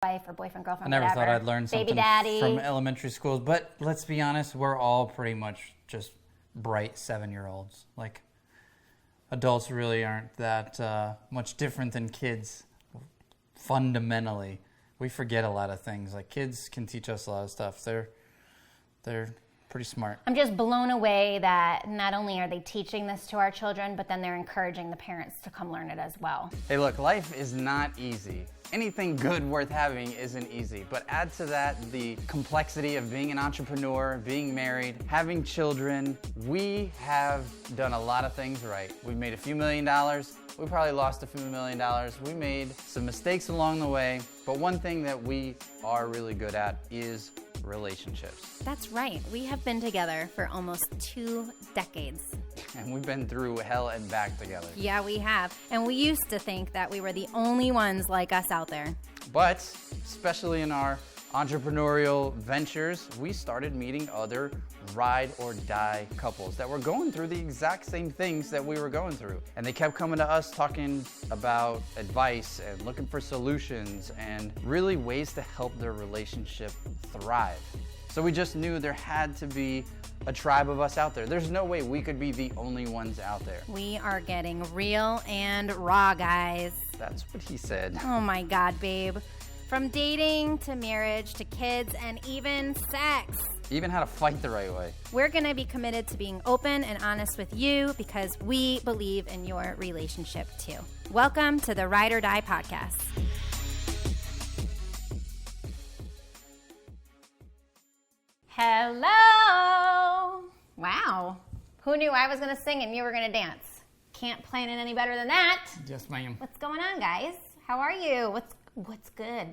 wife or boyfriend, girlfriend, I never whatever. thought I'd learn Baby something daddy. from elementary schools, but let's be honest, we're all pretty much just bright 7-year-olds. Like, adults really aren't that much different than kids fundamentally. We forget a lot of things. Like, kids can teach us a lot of stuff. They're pretty smart. I'm just blown away that not only are they teaching this to our children, but then they're encouraging the parents to come learn it as well. Hey look, life is not easy. Anything good worth having isn't easy, but add to that the complexity of being an entrepreneur, being married, having children. We have done a lot of things right. We've made a few $1 million. We probably lost a few $1 million. We made some mistakes along the way, but one thing that we are really good at is relationships. That's right. We have been together for almost 2 decades. And we've been through hell and back together. Yeah, we have. And we used to think that we were the only ones like us out there. But, especially in our entrepreneurial ventures, we started meeting other ride or die couples that were going through the exact same things that we were going through. And they kept coming to us talking about advice and looking for solutions and really ways to help their relationship thrive. So we just knew there had to be a tribe of us out there. There's no way we could be the only ones out there. We are getting real and raw, guys. That's what he said. Oh my God, babe. From dating to marriage to kids and even sex. Even how to fight the right way. We're going to be committed to being open and honest with you because we believe in your relationship too. Welcome to the Ride or Die podcast. Hello! Wow. Who knew I was going to sing and you were going to dance? Can't plan it any better than that. Yes, ma'am. What's going on, guys? How are you? What's good?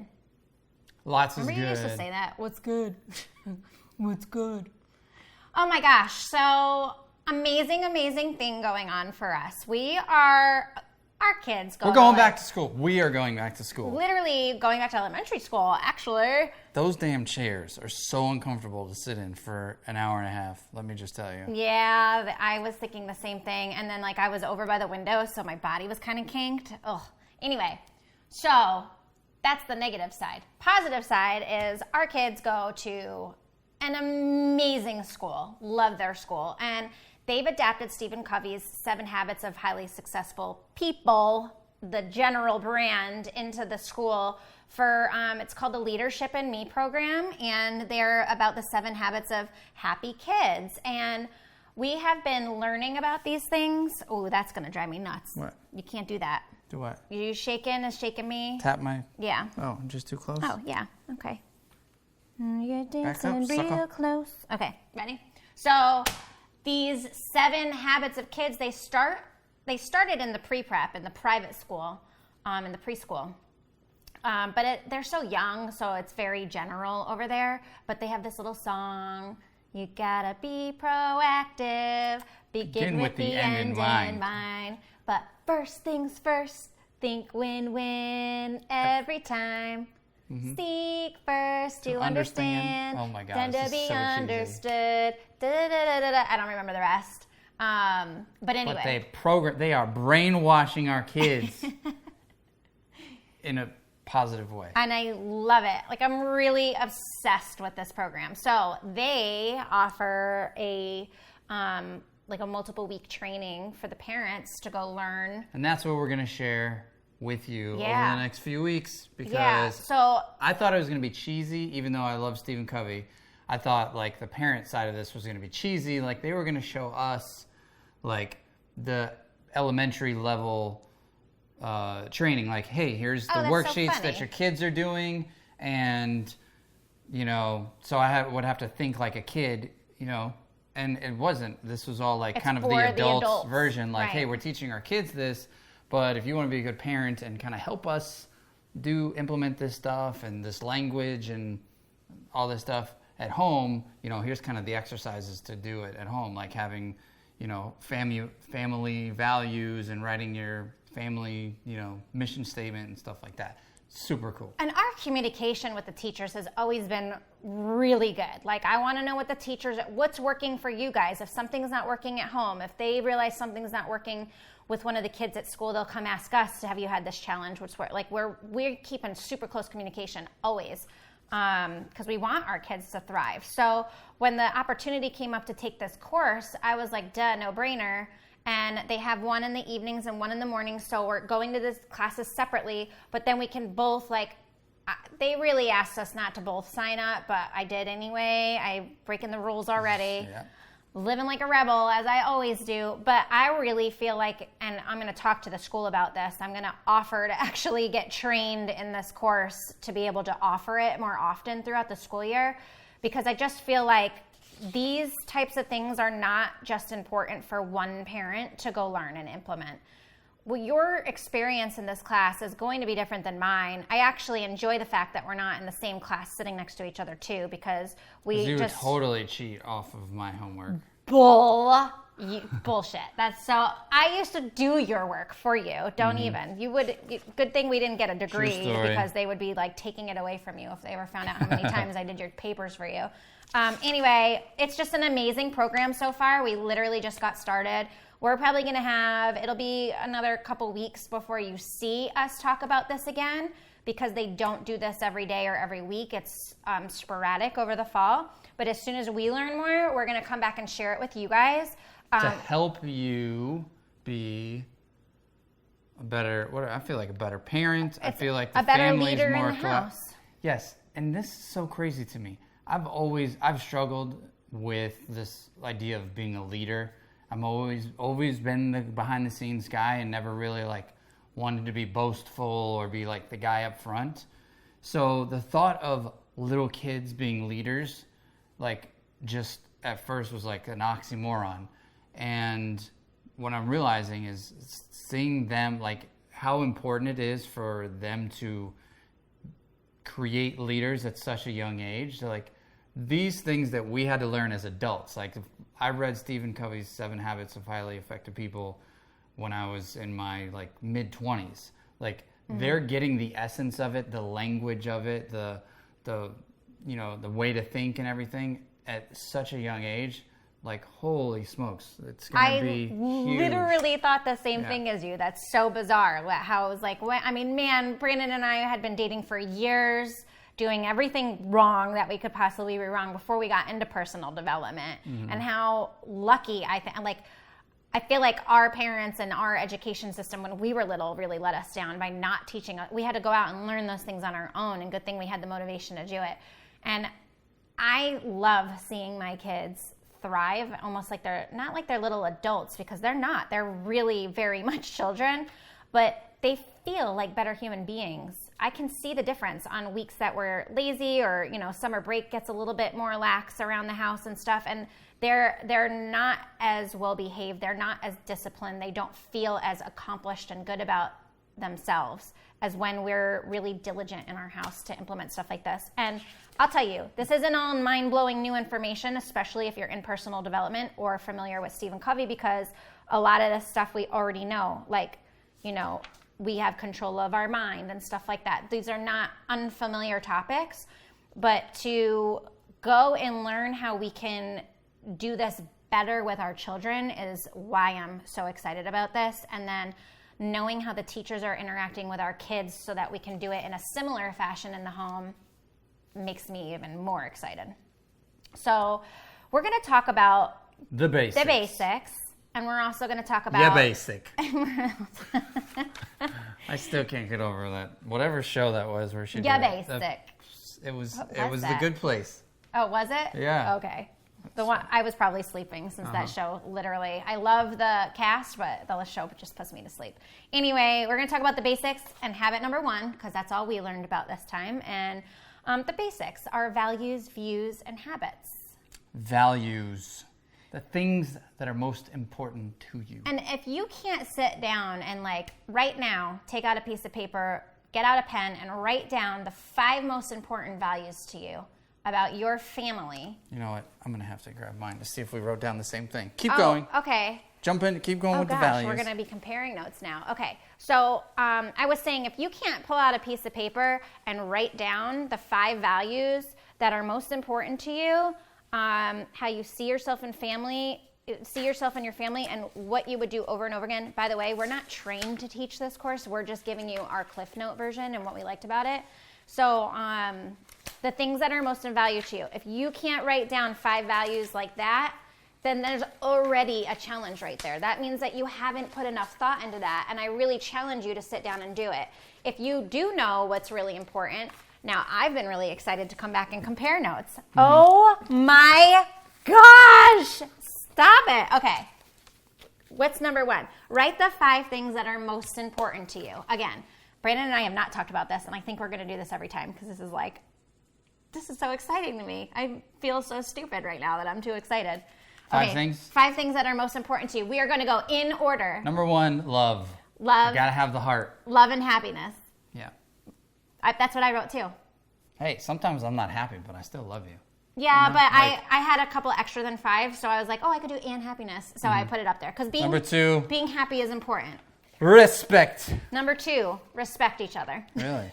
Lots is Remember good. you used to say that. What's good? What's good? Oh my gosh. So amazing thing going on for us. Our kids go We're going to, back to school. We are going back to school. literally going back to elementary school, actually. Those damn chairs are so uncomfortable to sit in for an hour and a half. Let me just tell you. Yeah, I was thinking the same thing. And then I was over by the window, so my body was kind of kinked. Ugh. Anyway, so that's the negative side. Positive side is our kids go to an amazing school, love their school, and they've adapted Stephen Covey's 7 Habits of Highly Successful People, the general brand, into the school for, it's called the Leadership in Me program, and they're about the 7 habits of happy kids. And we have been learning about these things. Oh, that's going to drive me nuts. What? You can't do that. Do what? You shaking is shaking me. Tap my... Yeah. Oh, I'm just too close? Oh, yeah. Okay. You're Back up, dancing real sucker. close. Okay, ready? So these 7 habits of kids, they started in the pre-prep, in the private school, in the preschool. But they're so young, so it's very general over there. But they have this little song, you gotta be proactive, begin with the end in mind. But first things first, think win-win every time. Seek first to understand. Oh my God, Then this to is be so cheesy. understood. Da-da-da-da-da-da. I don't remember the rest. But anyway. But they are brainwashing our kids in a positive way. And I love it. I'm really obsessed with this program. So they offer a multiple week training for the parents to go learn. And that's what we're going to share with you over Yeah. the next few weeks because Yeah. So I thought it was going to be cheesy, even though I love Stephen Covey. I thought the parent side of this was going to be cheesy. They were going to show us the elementary level training. Hey, here's the that's so worksheets funny. that your kids are doing. And, so I would have to think like a kid, and it wasn't. This was all kind of for the the adults adults. version. Right. Hey, we're teaching our kids this, but if you want to be a good parent and kind of help us implement this stuff and this language and all this stuff at home, here's kind of the exercises to do it at home, having, family values and writing your family, mission statement and stuff like that. Super cool. And our communication with the teachers has always been really good. I want to know what's working for you guys. If something's not working at home, if they realize something's not working with one of the kids at school, they'll come ask us, have you had this challenge? Which we're keeping super close communication always, because we want our kids to thrive. So when the opportunity came up to take this course, I was like, duh, no brainer. And they have one in the evenings and one in the mornings. So we're going to these classes separately, but then we can both they really asked us not to both sign up, but I did anyway. I breaking the rules already. Yeah. Living like a rebel, as I always do. But I really feel like, and I'm going to talk to the school about this, I'm going to offer to actually get trained in this course to be able to offer it more often throughout the school year, because I just feel like these types of things are not just important for one parent to go learn and implement. Well, your experience in this class is going to be different than mine. I actually enjoy the fact that we're not in the same class sitting next to each other too, because You would totally cheat off of my homework. Bullshit. That's so. I used to do your work for you. Don't even. Good thing we didn't get a degree, True story. because they would be like taking it away from you if they ever found out how many times I did your papers for you. Anyway, it's just an amazing program so far. We literally just got started. We're probably going to it'll be another couple weeks before you see us talk about this again, because they don't do this every day or every week. It's sporadic over the fall. But as soon as we learn more, we're going to come back and share it with you guys. To help you be a better, I feel like a better parent. I feel like the a better family's leader more in the house. Yes, and this is so crazy to me. I've struggled with this idea of being a leader. I'm always been the behind the scenes guy and never really wanted to be boastful or be like the guy up front. So the thought of little kids being leaders, just at first was like an oxymoron. And what I'm realizing is seeing them, how important it is for them to create leaders at such a young age. These things that we had to learn as adults. I read Stephen Covey's 7 Habits of Highly Effective People when I was in my mid-20s. They're getting the essence of it, the language of it, the way to think and everying at such a young age. Holy smokes, it's going to be huge. I literally thought the same thing as you. That's so bizarre. How it was Brandon and I had been dating for years, doing everything wrong that we could possibly be wrong before we got into personal development. Mm-hmm. And how lucky I feel like our parents and our education system when we were little really let us down by not teaching us. We had to go out and learn those things on our own, and good thing we had the motivation to do it. And I love seeing my kids thrive, almost like they're not like they're little adults, because they're not. They're really very much children, but they feel like better human beings. I can see the difference on weeks that we're lazy, or summer break gets a little bit more lax around the house and stuff, and they're not as well behaved, they're not as disciplined, they don't feel as accomplished and good about themselves as when we're really diligent in our house to implement stuff like this. And I'll tell you, this isn't all mind-blowing new information, especially if you're in personal development or familiar with Stephen Covey, because a lot of this stuff we already know. We have control of our mind and stuff like that. These are not unfamiliar topics, but to go and learn how we can do this better with our children is why I'm so excited about this. And then knowing how the teachers are interacting with our kids so that we can do it in a similar fashion in the home makes me even more excited. So we're going to talk about the basics. And we're also going to talk about... basic. I still can't get over that. Whatever show that was where she did basic. It was that? The Good Place. Oh, was it? Yeah. Okay. The one I was probably sleeping since that show, literally. I love the cast, but the show just puts me to sleep. Anyway, we're going to talk about the basics and habit number 1, because that's all we learned about this time. And the basics are values, views, and habits. Values. The things that are most important to you. And if you can't sit down and right now, take out a piece of paper, get out a pen, and write down the 5 most important values to you about your family. You know what? I'm going to have to grab mine to see if we wrote down the same thing. Keep going. Okay. Jump in. Keep going with the values. We're going to be comparing notes now. Okay. So I was saying, if you can't pull out a piece of paper and write down the 5 values that are most important to you, how you see yourself in family, see yourself and your family and what you would do over and over again. By the way, we're not trained to teach this course. We're just giving you our Cliff Note version and what we liked about it. So the things that are most in value to you. If you can't write down 5 values like that, then there's already a challenge right there. That means that you haven't put enough thought into that. And I really challenge you to sit down and do it. If you do know what's really important, now I've been really excited to come back and compare notes. Mm-hmm. Oh my gosh! Stop it. Okay. What's number 1? Write the 5 things that are most important to you. Again, Brandon and I have not talked about this, and I think we're going to do this every time because this is so exciting to me. I feel so stupid right now that I'm too excited. 5 things? 5 things that are most important to you. We are going to go in order. Number 1, love. Love. You gotta have the heart. Love and happiness. Yeah. That's what I wrote too. Hey, sometimes I'm not happy, but I still love you. Yeah, You know, but like- I had a couple extra than 5, so I was like, I could do and happiness. So I put it up there. Because Number 2, being happy is important. respect. Number 2, respect each other. Really?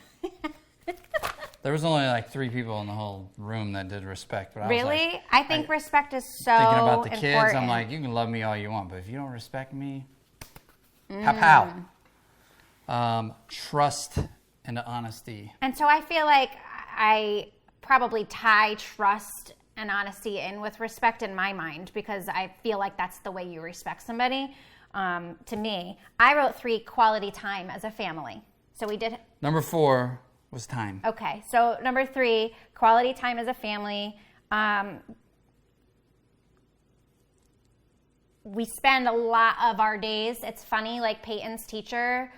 There was only like 3 people in the whole room that did respect. But I was Really? like, I think respect is so thinking about the kids, important. I'm like, you can love me all you want, but if you don't respect me, pow pow. Trust and honesty. And so I feel like I probably tie trust and honesty in with respect in my mind because I feel like that's the way you respect somebody. To me, I wrote 3, quality time as a family. So we did. Number 4 was time. Okay, so number 3, quality time as a family. We spend a lot of our days. It's funny, like Peyton's teacher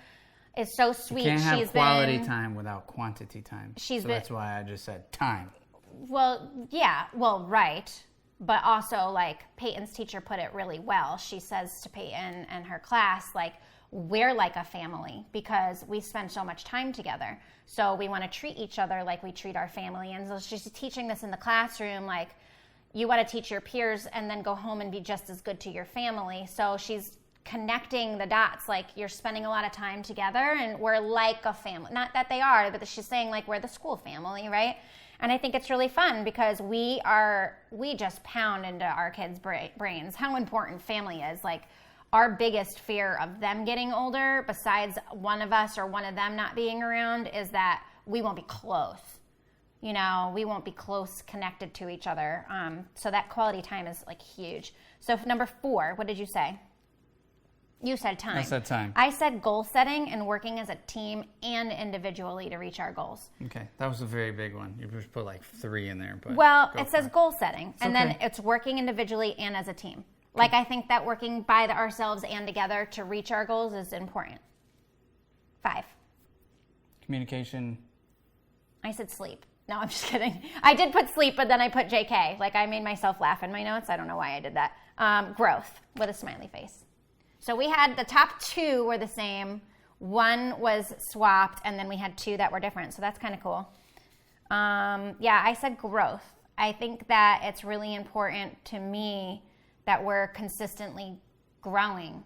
is so sweet. You can't have She's quality been, time without quantity time. She's so been- that's why I just said time. Well, yeah, well, right. But also, like, Peyton's teacher put it really well. She says to Peyton and her class, like, we're like a family because we spend so much time together. So we want to treat each other like we treat our family. And so she's teaching this in the classroom, like, you want to teach your peers and then go home and be just as good to your family. So she's connecting the dots, like, you're spending a lot of time together and we're like a family. Not that they are, but she's saying, like, we're the school family, right? And I think it's really fun because we just pound into our kids' brains how important family is. Like, our biggest fear of them getting older, besides one of us or one of them not being around, is that we won't be close. You know, we won't be close connected to each other. So that quality time is, like, huge. So number 4, what did you say? You said time. I said time. I said goal setting and working as a team and individually to reach our goals. Okay, that was a very big one. You just put like 3 in there. But Well, go it for says goal setting, and then okay. it's working individually and as a team. Like, I think that working by ourselves and together to reach our goals is important. 5. Communication. I said sleep. No, I'm just kidding. I did put sleep, but then I put JK. Like, I made myself laugh in my notes. I don't know why I did that. Growth with a smiley face. So we had the top 2 were the same. 1 was swapped, and then we had 2 that were different. So that's kind of cool. Yeah, I said growth. I think that it's really important to me that we're consistently growing.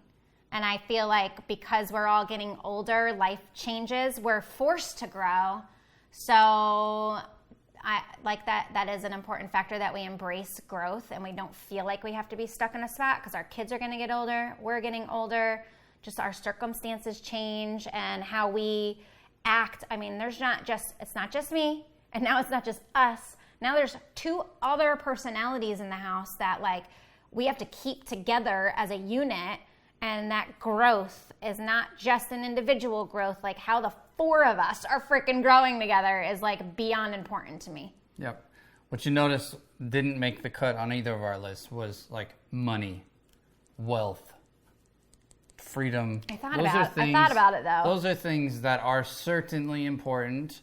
And I feel like because we're all getting older, life changes. We're forced to grow. So I like that is an important factor, that we embrace growth and we don't feel like we have to be stuck in a spot because our kids are going to get older. We're getting older. Just our circumstances change and how we act. I mean, it's not just me, and now it's not just us. Now there's 2 other personalities in the house that, like, we have to keep together as a unit, and that growth is not just an individual growth. Like, how the 4 of us are freaking growing together is, like, beyond important to me. Yep. What you notice didn't make the cut on either of our lists was like money, wealth, freedom. I thought about it though. Those are things that are certainly important,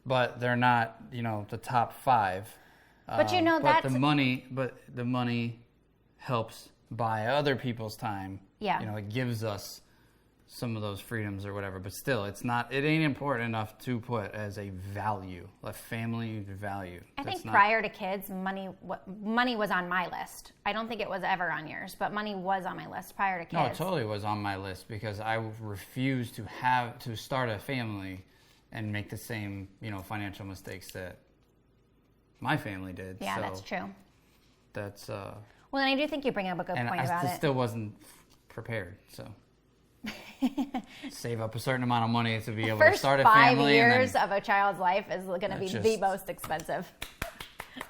but they're not, the top 5. But but the money helps buy other people's time. Yeah. It gives us some of those freedoms or whatever, but still, it ain't important enough to put as a value, a family value. I think prior to kids, money was on my list. I don't think it was ever on yours, but money was on my list prior to kids. No, it totally was on my list because I refused to start a family and make the same, financial mistakes that my family did. Yeah, So that's true. That's Well, and I do think you bring up a good And point about I it. still wasn't prepared, so save up a certain amount of money to be able to First start a 5 family. years and of a child's life is going to be That's the just- most expensive.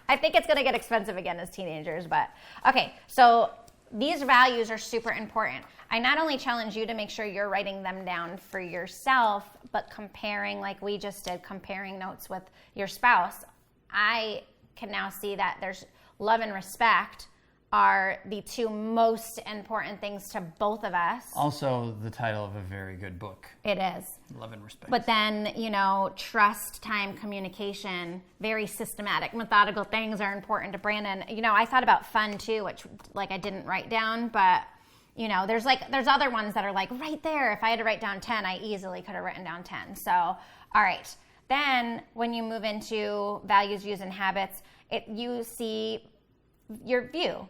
I think it's going to get expensive again as teenagers, but okay. So these values are super important. I not only challenge you to make sure you're writing them down for yourself, but comparing, like we just did, comparing notes with your spouse. I can now see that there's love and respect are the two most important things to both of us. also the title of a very good book, It is. Love and Respect. But then, trust, time, communication, very systematic, methodical things are important to Brandon. I thought about fun too, which I didn't write down, but there's other ones that are right there. If I had to write down 10, I easily could have written down 10. So, all right. Then when you move into values, views, and habits, you see your view,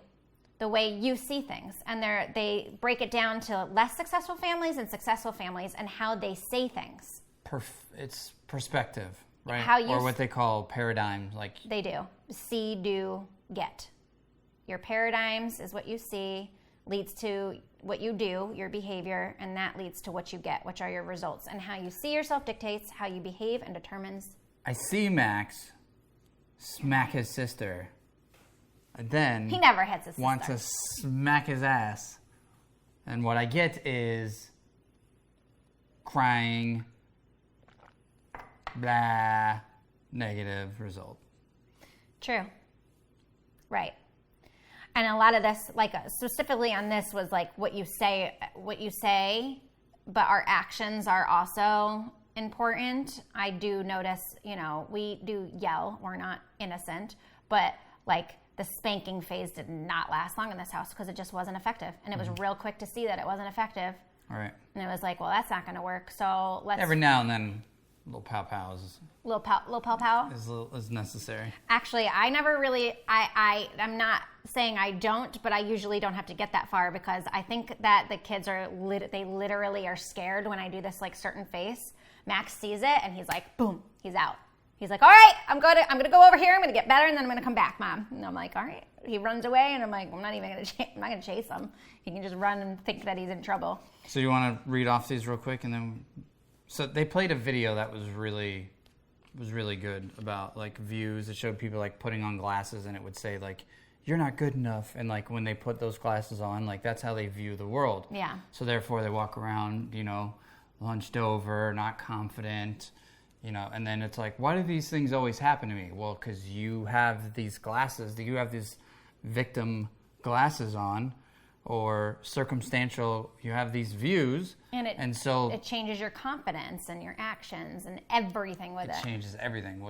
the way you see things. And they break it down to less successful families and successful families and how they say things. It's perspective, right? How you or what they call paradigms, They do. See, do, get. Your paradigms is what you see, leads to what you do, your behavior, and that leads to what you get, which are your results. And how you see yourself dictates how you behave and determines. I see Max smack his sister, and then He never hits his sister. want to smack his ass. And what I get is crying, blah, negative result. True. Right. And a lot of this, specifically on this, was what you say, but our actions are also important. I do notice, we do yell. We're not innocent, but the spanking phase did not last long in this house because it just wasn't effective. And it was real quick to see that it wasn't effective. All right. And it was well, that's not going to work. So let's Every now and then, little pow-pows little pow. is necessary. Actually, I never really, I'm not saying I don't, but I usually don't have to get that far because I think that the kids they literally are scared when I do this certain face. Max sees it and he's boom, he's out. He's all right, I'm gonna go over here, I'm gonna get better, and then I'm gonna come back, Mom. And I'm all right. He runs away and I'm I'm not gonna chase him. He can just run and think that he's in trouble. So you want to read off these real quick, and then so they played a video that was really good about views. It showed people putting on glasses, and it would say you're not good enough, and when they put those glasses on, that's how they view the world. Yeah. So therefore they walk around, hunched over, not confident, and then it's why do these things always happen to me? Well, because you have these glasses, you have these victim glasses on, or circumstantial, you have these views, and so it changes your confidence and your actions and everything with it. It changes everything.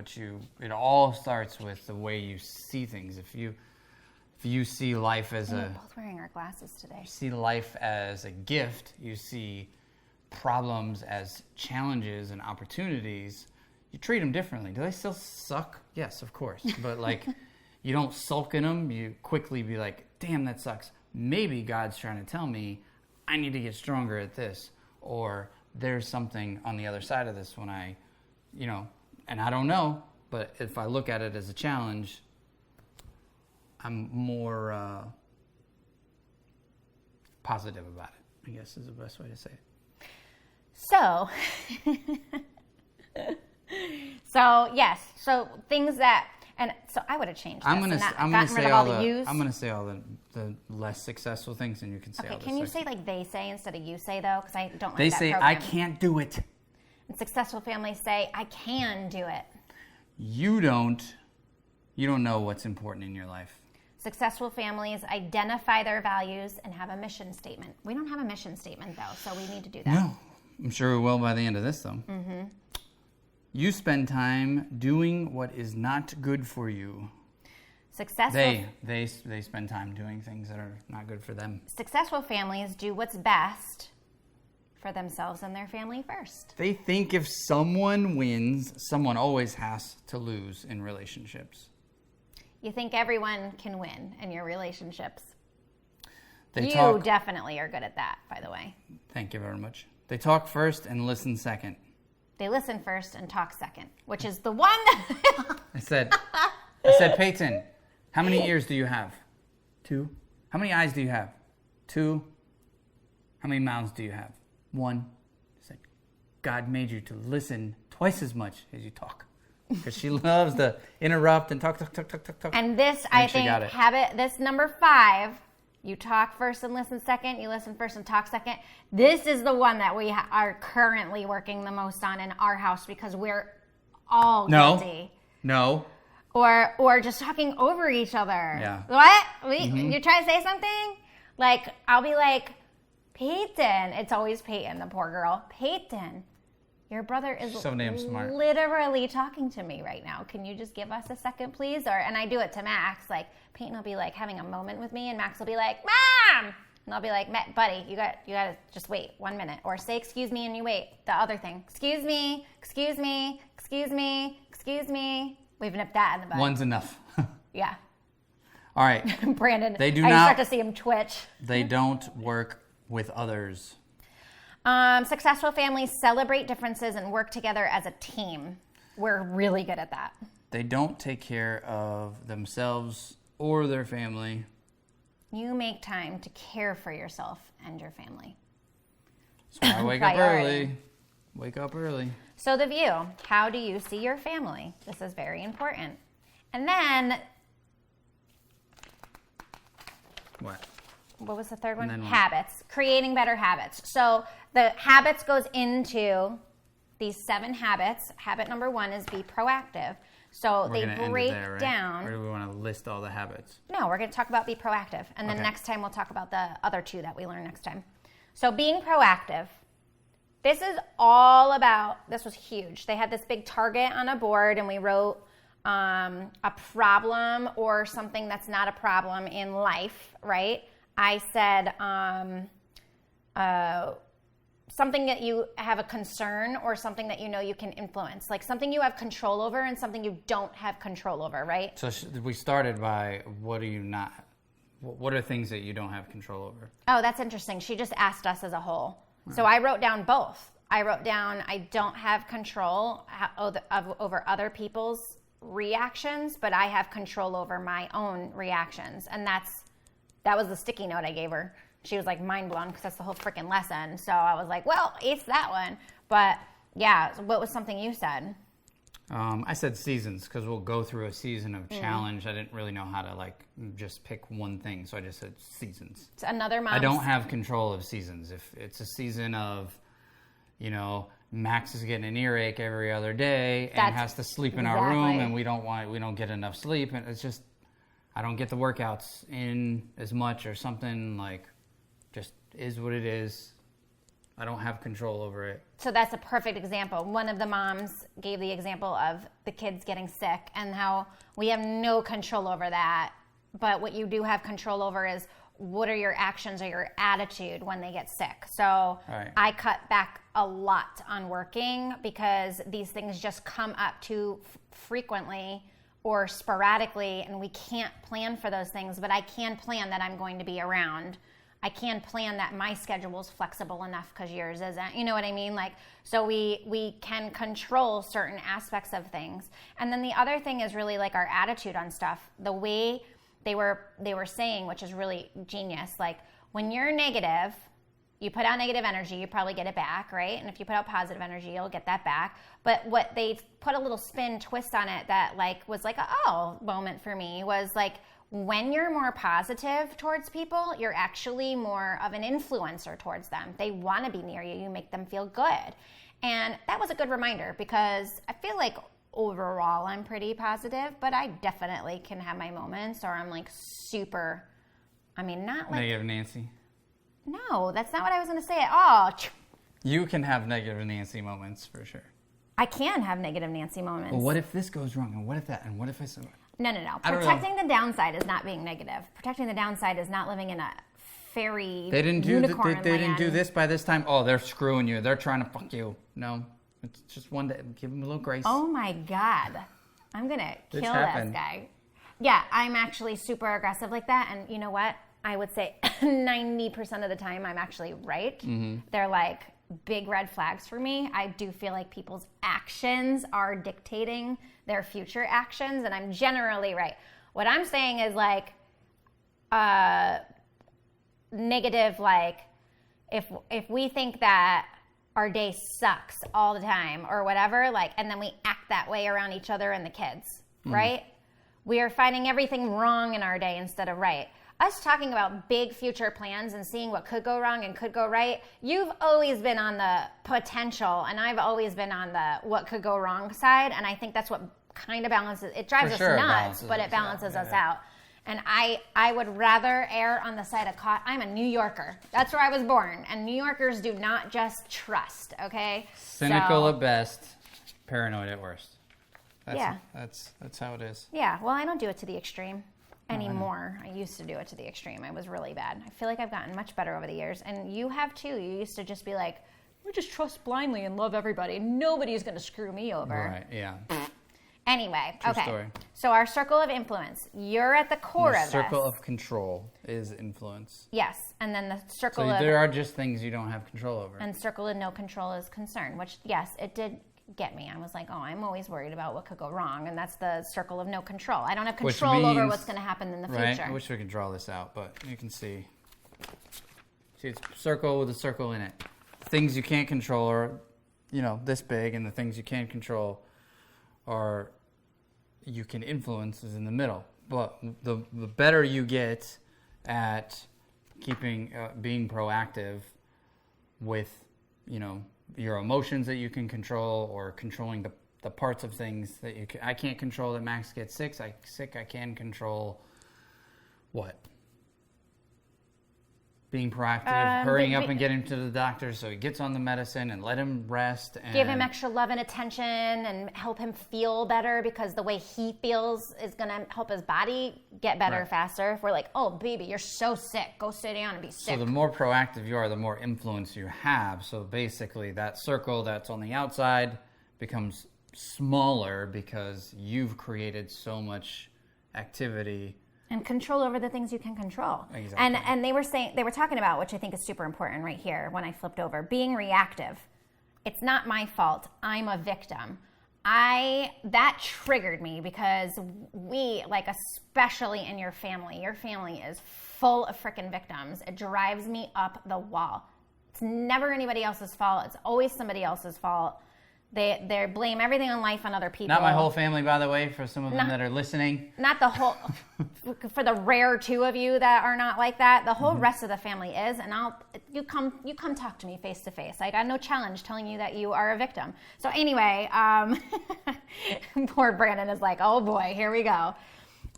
It all starts with the way you see things. If you see life as We're both wearing our glasses today. see life as a gift, you see problems as challenges and opportunities, you treat them differently. Do they still suck? Yes, of course. But you don't sulk in them. You quickly be damn, that sucks. Maybe God's trying to tell me I need to get stronger at this, or there's something on the other side of this when I, and I don't know, but if I look at it as a challenge, I'm more positive about it, I guess is the best way to say it. So, yes. So things that, and so I would have changed this. I'm gonna gotten say rid of all the the yous. I'm gonna say all the less successful things, and you can say Okay, all the can you success- say they say instead of you say though? Because I don't like They that say program. I can't do it. And successful families say I can do it. You don't know what's important in your life. Successful families identify their values and have a mission statement. We don't have a mission statement though, so we need to do that. No, I'm sure we will by the end of this though. Mm-hmm. You spend time doing what is not good for you. Successful They spend time doing things that are not good for them. Successful families do what's best for themselves and their family first. They think if someone wins, someone always has to lose in relationships. You think everyone can win in your relationships. They You talk. definitely are good at that, by the way. Thank you very much. They talk first and listen second. They listen first and talk second, which is the one. I said, Peyton, how many ears do you have? 2? How many eyes do you have? 2. How many mouths do you have? 1. She said, God made you to listen twice as much as you talk. Because she loves to interrupt and talk. And this, I I think she got think, it. habit, this number 5, you talk first and listen second, you listen first and talk second. This is the one that we are currently working the most on in our house because we're all guilty. No. Or just talking over each other. Yeah. What? You try to say something? Like, I'll be like, Peyton. It's always Peyton, the poor girl. Peyton, your brother is So damn smart. literally talking to me right now. Can you just give us a second, please? And I do it to Max. Like, Peyton will be like having a moment with me, and Max will be like, Mom! And I'll be like, buddy, you got to just wait 1 minute. Or say, excuse me, and you wait. The other thing. Excuse me, excuse me, excuse me, excuse me. We've nipped that in the bud. One's enough. Yeah. All right. Brandon, They do I not- start to see him twitch. They don't work with others. Successful families celebrate differences and work together as a team. We're really good at that. They don't take care of themselves or their family. You make time to care for yourself and your family. That's why I wake up Priority. early. Wake up early. So the view, how do you see your family? This is very important. And then, what was the third one? And then what? Habits, creating better habits. So the habits goes into these 7 habits. Habit number 1 is be proactive. So We're they gonna end it break there, right? down. Or do we want to list all the habits? No, we're going to talk about be proactive. And then Okay. next time we'll talk about the other 2 that we learn next time. So being proactive. This is all about, this was huge. They had this big target on a board and we wrote a problem or something that's not a problem in life, right? I said something that you have a concern or something that you know you can influence. Like something you have control over and something you don't have control over, right? So we started by what are things that you don't have control over? Oh, that's interesting. She just asked us as a whole. So I wrote down both. I wrote down I don't have control over other people's reactions, but I have control over my own reactions. And that was the sticky note I gave her. She was like mind blown because that's the whole freaking lesson. So I was like, well, it's that one. But yeah, what was something you said? I said seasons because we'll go through a season of challenge. I didn't really know how to just pick one thing, so I just said seasons. It's another mom's. I don't have control of seasons. If it's a season of, Max is getting an earache every other day and has to sleep in our room, Exactly. and we don't get enough sleep, and it's just I don't get the workouts in as much or something, just is what it is. I don't have control over it. So that's a perfect example. One of the moms gave the example of the kids getting sick and how we have no control over that. But what you do have control over is what are your actions or your attitude when they get sick. So Right. I cut back a lot on working because these things just come up too frequently or sporadically, and we can't plan for those things. But I can plan that I'm going to be around. I can plan that my schedule is flexible enough because yours isn't. You know what I mean? So we can control certain aspects of things. And then the other thing is really our attitude on stuff. The way they were saying, which is really genius, when you're negative, you put out negative energy, you probably get it back, right? And if you put out positive energy, you'll get that back. But what they put a little spin twist on it that was a oh moment for me was when you're more positive towards people, you're actually more of an influencer towards them. They want to be near you. You make them feel good. And that was a good reminder because I feel like overall I'm pretty positive, but I definitely can have my moments or I'm super, not Negative Nancy. no, that's not what I was going to say at all. You can have negative Nancy moments for sure. I can have negative Nancy moments. Well, what if this goes wrong? And what if that? And what if I said... No. I don't know. Protecting the downside is not being negative. Protecting the downside is not living in a fairy They didn't do unicorn they didn't do land. this by this time. Oh, they're screwing you. They're trying to fuck you. No, it's just one day. Give them a little grace. Oh my God. I'm going to kill this happened. guy. Yeah, I'm actually super aggressive like that. And you know what? I would say 90% of the time I'm actually right. Mm-hmm. They're big red flags for me. I do feel like people's actions are dictating their future actions, and I'm generally right. What I'm saying is negative, like if we think that our day sucks all the time or whatever, like, and then we act that way around each other and the kids, right? We are finding everything wrong in our day instead of right. Us talking about big future plans and seeing what could go wrong and could go right, you've always been on the potential, and I've always been on the what could go wrong side, and I think that's what kind of balances, it drives us nuts, but it balances us out. And I would rather err on the side of caution. I'm a New Yorker. That's where I was born, and New Yorkers do not just trust, okay? Cynical at best, paranoid at worst. Yeah. That's how it is. Yeah, well, I don't do it to the extreme anymore. I used to do it to the extreme. I was really bad. I feel like I've gotten much better over the years, and you have too. You used to just be like, we just trust blindly and love everybody. Nobody's going to screw me over. Right, yeah. Anyway, True okay. story. So our circle of influence, you're at the core The of circle this. of control is influence. Yes, and then the circle So of... there are just things you don't have control over. And circle of no control is concern, which, yes, it did get me. I was like, oh, I'm always worried about what could go wrong, and that's the circle of no control. I don't have Which control over means- what's going to happen in the Right? future. I wish we could draw this out, but you can see. See, it's a circle with a circle in it. Things you can't control are, this big, and the things you can control are you can influence is in the middle. But the better you get at keeping being proactive with, your emotions that you can control, or controlling the parts of things that I can't control. That Max gets sick. I can control what? Being proactive, hurrying up and getting him to the doctor so he gets on the medicine and let him rest. And give him extra love and attention and help him feel better, because the way he feels is going to help his body get better faster. If we're like, oh, baby, you're so sick. Go sit down and be sick. So the more proactive you are, the more influence you have. So basically that circle that's on the outside becomes smaller because you've created so much activity. And control over the things you can control. Exactly. And they were talking about, which I think is super important right here when I flipped over, being reactive. It's not my fault. I'm a victim. That triggered me because we, like, especially in your family is full of freaking victims. It drives me up the wall. It's never anybody else's fault. It's always somebody else's fault. They blame everything on life on other people. Not my whole family, by the way, for some of them that are listening. Not the whole, for the rare two of you that are not like that. The whole rest of the family is, and you come talk to me face to face. I got no challenge telling you that you are a victim. So anyway, poor Brandon is like, oh boy, here we go.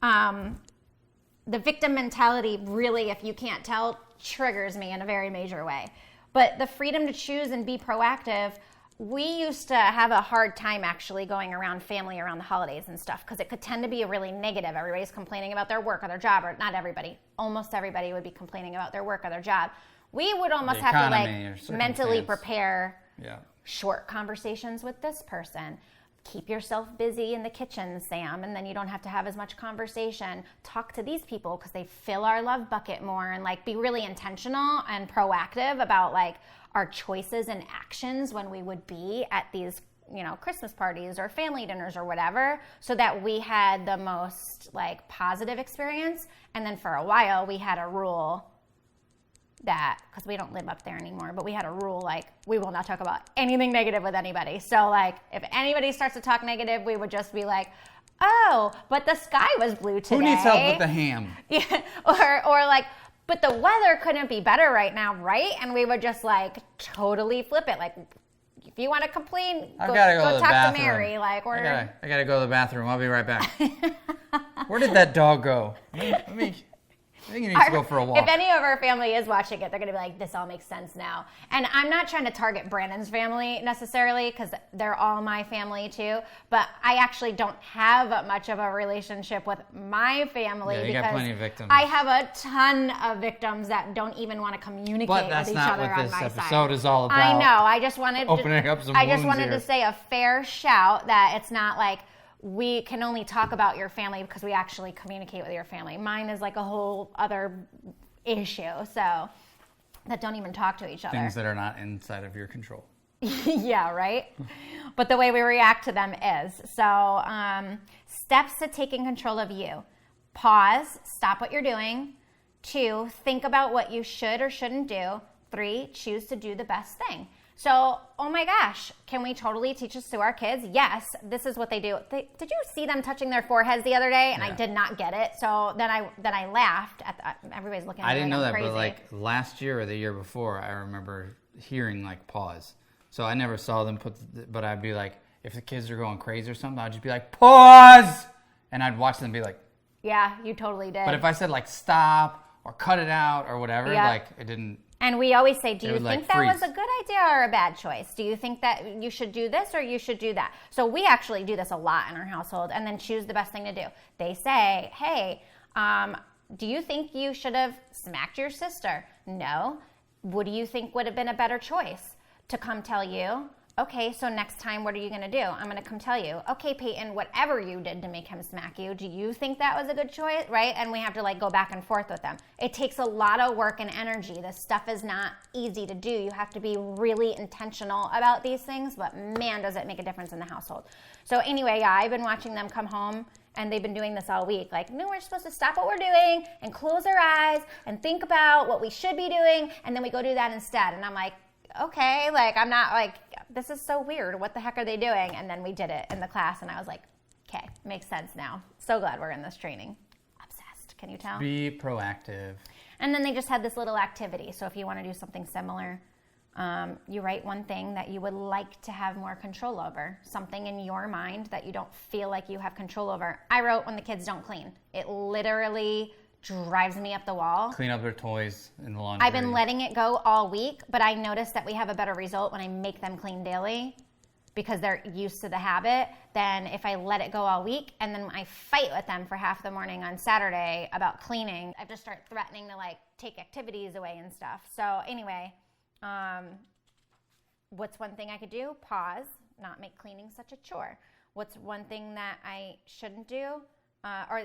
The victim mentality really, if you can't tell, triggers me in a very major way. But the freedom to choose and be proactive, we used to have a hard time actually going around family around the holidays and stuff, because it could tend to be really negative. Everybody's complaining about their work or their job, or not everybody. Almost everybody would be complaining about their work or their job. We would almost have to mentally prepare short conversations with this person. Keep yourself busy in the kitchen, Sam, and then you don't have to have as much conversation. Talk to these people because they fill our love bucket more, and be really intentional and proactive about our choices and actions when we would be at these, Christmas parties or family dinners or whatever, so that we had the most positive experience. And then for a while we had a rule that, because we don't live up there anymore, but we had a rule we will not talk about anything negative with anybody. So if anybody starts to talk negative, we would just be like, oh, but the sky was blue today. Who needs help with the ham? Yeah, or but the weather couldn't be better right now, right? And we would just totally flip it. If you want to complain, I've got to go to the talk bathroom. to Mary. I gotta go to the bathroom. I'll be right back. Where did that dog go? I think he needs to go for a walk. If any of our family is watching it, they're going to be like, this all makes sense now. And I'm not trying to target Brandon's family necessarily, because they're all my family too. But I actually don't have much of a relationship with my family, you because got plenty of victims. I have a ton of victims that don't even want to communicate with each other on my side. But that's not what this episode is all about. I know. I just wanted opening up some wounds to say a fair shout that it's not we can only talk about your family because we actually communicate with your family. Mine is a whole other issue, so that don't even talk to each other. Things that are not inside of your control. Yeah, right? But the way we react to them is. So steps to taking control of you. Pause, stop what you're doing, 2, think about what you should or shouldn't do. 3, choose to do the best thing. So, oh my gosh, can we totally teach this to our kids? Yes, this is what they do. Did you see them touching their foreheads the other day? And I did not get it. So then I laughed at everybody's looking at me. I didn't know that, crazy. but like last year or the year before, I remember hearing like pause. So I never saw them but I'd be like, if the kids are going crazy or something, I'd just be like, pause! And I'd watch them be like, yeah, you totally did. but if I said like stop or cut it out or whatever, like it didn't. And we always say, do you would, think like, that was freeze. a good idea or a bad choice? Do you think that you should do this or you should do that? So we actually do this a lot in our household and then choose the best thing to do. They say, hey, do you think you should have smacked your sister? No. What do you think would have been a better choice? To come tell you, okay, so next time, what are you going to do? I'm going to come tell you, okay, Peyton, whatever you did to make him smack you, do you think that was a good choice, right? And we have to like go back and forth with them. It takes a lot of work and energy. This stuff is not easy to do. You have to be really intentional about these things, but man, does it make a difference in the household. So anyway, yeah, I've been watching them come home and they've been doing this all week. Like, no, we're supposed to stop what we're doing and close our eyes and think about what we should be doing, and then we go do that instead. And I'm like, okay, like I'm not like, this is so weird. What the heck are they doing? And then we did it in the class and I was like, okay, makes sense now. So glad we're in this training. Obsessed, can you tell? Be proactive. And then they just had this little activity. So if you want to do something similar, you write one thing that you would like to have more control over, something in your mind that you don't feel like you have control over. I wrote when the kids don't clean. It literally drives me up the wall. Clean up their toys in the laundry. I've been letting it go all week, but I noticed that we have a better result when I make them clean daily because they're used to the habit than if I let it go all week and then I fight with them for half the morning on Saturday about cleaning. I have to start threatening to like take activities away and stuff. So anyway, what's one thing I could do? Pause, not make cleaning such a chore. What's one thing that I shouldn't do or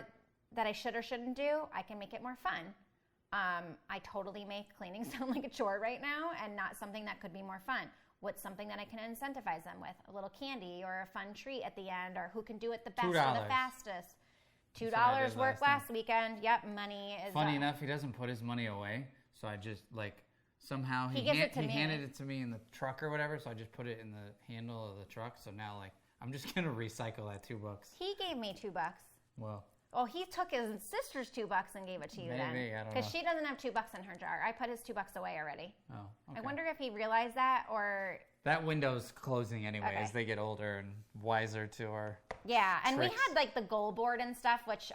that I should or shouldn't do? I can make it more fun. I totally make cleaning sound like a chore right now and not something that could be more fun. What's something that I can incentivize them with? A little candy or a fun treat at the end, or who can do it the best or the fastest. $2 worked last weekend. Yep, money is Funny enough, he doesn't put his money away, so I just like somehow he handed it to me in the truck or whatever, so I just put it in the handle of the truck. So now like I'm just gonna recycle that $2. He gave me $2. Well. Well, he took his sister's $2 and gave it to you then. Maybe, I don't know. Because she doesn't have $2 in her jar. I put his $2 away already. Oh, okay. I wonder if he realized that or... That window's closing anyway Okay. as they get older and wiser to our Yeah, and tricks. we had like the goal board and stuff, which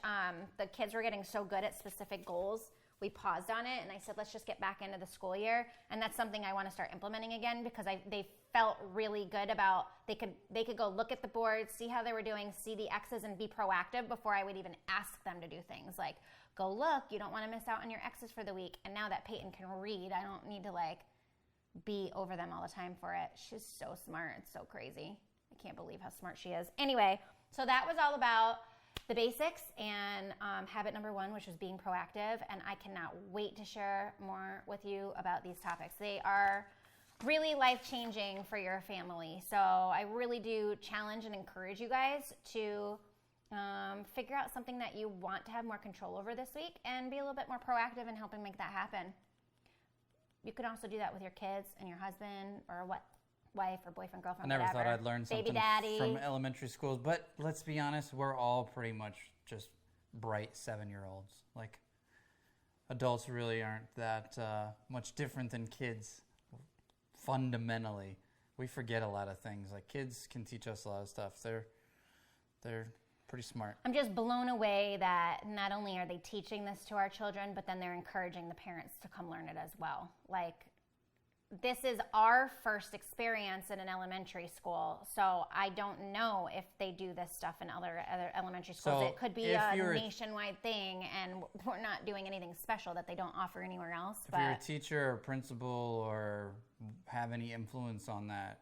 the kids were getting so good at specific goals. We paused on it and I said, let's just get back into the school year. And that's something I want to start implementing again because they felt really good about, they could go look at the board, see how they were doing, see the X's and be proactive before I would even ask them to do things like, go look, you don't want to miss out on your X's for the week. And now that Peyton can read, I don't need to like be over them all the time for it. She's so smart. It's so crazy. I can't believe how smart she is. Anyway, so that was all about the basics and habit number 1, which was being proactive. And I cannot wait to share more with you about these topics. They are really life-changing for your family. So I really do challenge and encourage you guys to figure out something that you want to have more control over this week and be a little bit more proactive in helping make that happen. You can also do that with your kids and your husband or wife or boyfriend, girlfriend, I never whatever. thought I'd learn Baby something daddy. from elementary schools, but let's be honest, we're all pretty much just bright 7-year-olds. Like, adults really aren't that much different than kids fundamentally. We forget a lot of things. Like, kids can teach us a lot of stuff. They're pretty smart. I'm just blown away that not only are they teaching this to our children, but then they're encouraging the parents to come learn it as well. Like, this is our first experience in an elementary school, so I don't know if they do this stuff in other elementary schools. So it could be if a you're a- nationwide thing, and we're not doing anything special that they don't offer anywhere else. If you're a teacher or principal or have any influence on that,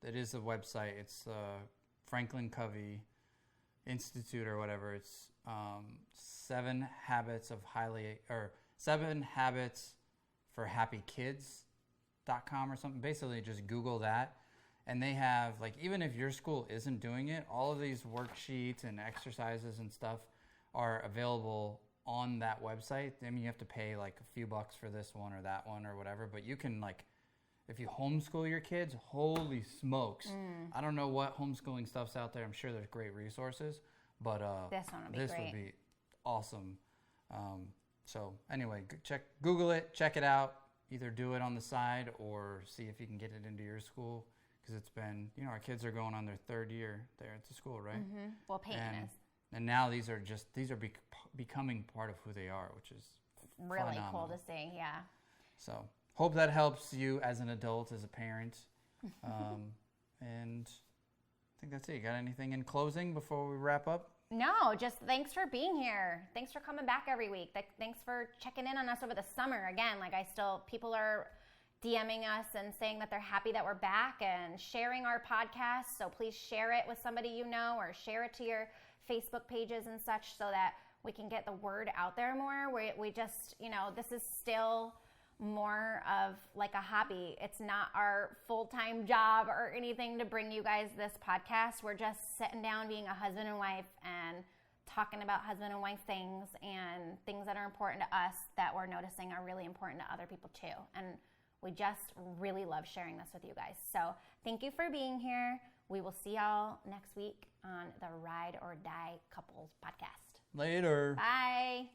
it is a website. It's Franklin Covey Institute or whatever. It's 7 Habits for Happy Kids.com or something. Basically, just Google that. And they have, like, even if your school isn't doing it, all of these worksheets and exercises and stuff are available on that website. I mean, you have to pay like a few bucks for this one or that one or whatever, but you can like, if you homeschool your kids, holy smokes. I don't know what homeschooling stuff's out there. I'm sure there's great resources, but This one would be this great. would be awesome. So anyway, Google it, check it out. Either do it on the side or see if you can get it into your school, because it's been, you know, our kids are going on their 3rd year there at the school, right? Well, Peyton And, is and now these are becoming part of who they are, which is really phenomenal. cool to see. Yeah. So hope that helps you as an adult, as a parent. And I think that's it. You got anything in closing before we wrap up? No, just thanks for being here. Thanks for coming back every week. Thanks for checking in on us over the summer. Again, like people are DMing us and saying that they're happy that we're back and sharing our podcast. So please share it with somebody you know, or share it to your Facebook pages and such, so that we can get the word out there more. We just, you know, this is still more of like a hobby. It's not our full-time job or anything to bring you guys this podcast. We're just sitting down being a husband and wife and talking about husband and wife things and things that are important to us that we're noticing are really important to other people too. And we just really love sharing this with you guys. So thank you for being here. We will see y'all next week on the Ride or Die Couples podcast. Later. Bye.